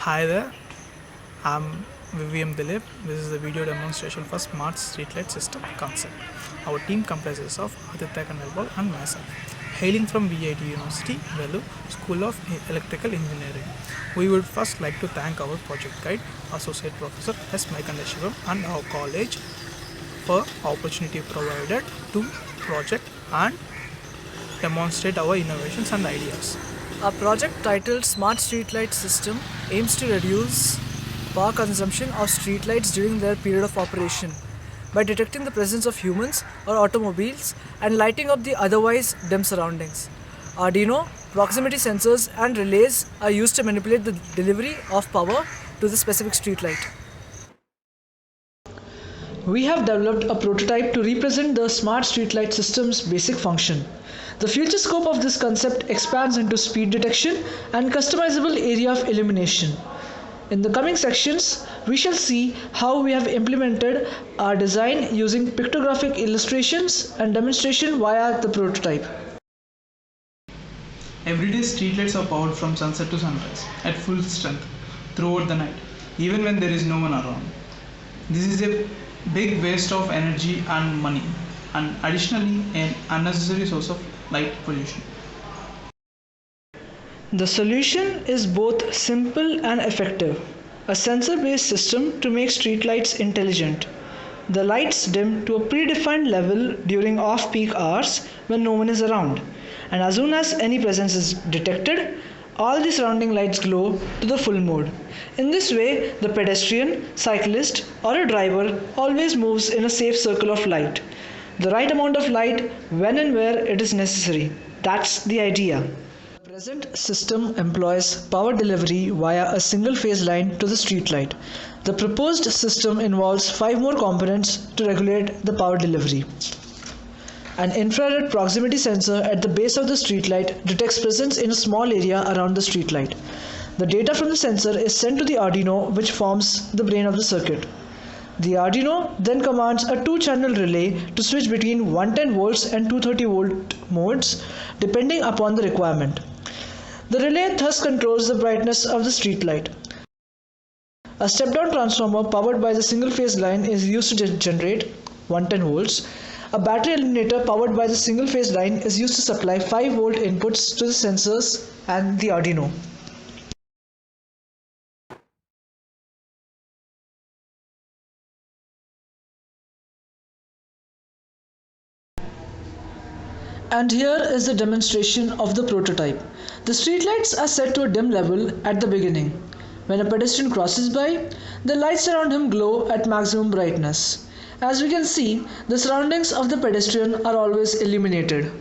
Hi there, I'm Vivian Dilip. This is a video demonstration for Smart Streetlight System concept. Our team comprises of Aditya Kanalbal and myself, hailing from VIT University, Velu, School of Electrical Engineering. We would first like to thank our project guide, Associate Professor S. Maikandeshivam, and our college for opportunity provided to project and demonstrate our innovations and ideas. Our project titled Smart Streetlight System aims to reduce power consumption of streetlights during their period of operation by detecting the presence of humans or automobiles and lighting up the otherwise dim surroundings. Arduino, proximity sensors and relays are used to manipulate the delivery of power to the specific streetlight. We have developed a prototype to represent the smart streetlight system's basic function. The future scope of this concept expands into speed detection and customizable area of illumination. In the coming sections, we shall see how we have implemented our design using pictographic illustrations and demonstration via the prototype. Everyday streetlights are powered from sunset to sunrise at full strength throughout the night, even when there is no one around. This is a big waste of energy and money, and additionally an unnecessary source of light pollution. The solution is both simple and effective. A sensor-based system to make streetlights intelligent. The lights dim to a predefined level during off-peak hours when no one is around, and as soon as any presence is detected, all the surrounding lights glow to the full mode. In this way, the pedestrian, cyclist, or a driver always moves in a safe circle of light. The right amount of light when and where it is necessary. That's the idea. The present system employs power delivery via a single phase line to the streetlight. The proposed system involves 5 more components to regulate the power delivery. An infrared proximity sensor at the base of the streetlight detects presence in a small area around the streetlight. The data from the sensor is sent to the Arduino, which forms the brain of the circuit. The Arduino then commands a 2-channel relay to switch between 110 volts and 230 volt modes depending upon the requirement. The relay thus controls the brightness of the streetlight. A step-down transformer powered by the single-phase line is used to generate 110 volts. A battery eliminator powered by the single-phase line is used to supply 5-volt inputs to the sensors and the Arduino. And here is the demonstration of the prototype. The streetlights are set to a dim level at the beginning. When a pedestrian crosses by, the lights around him glow at maximum brightness. As we can see, the surroundings of the pedestrian are always illuminated.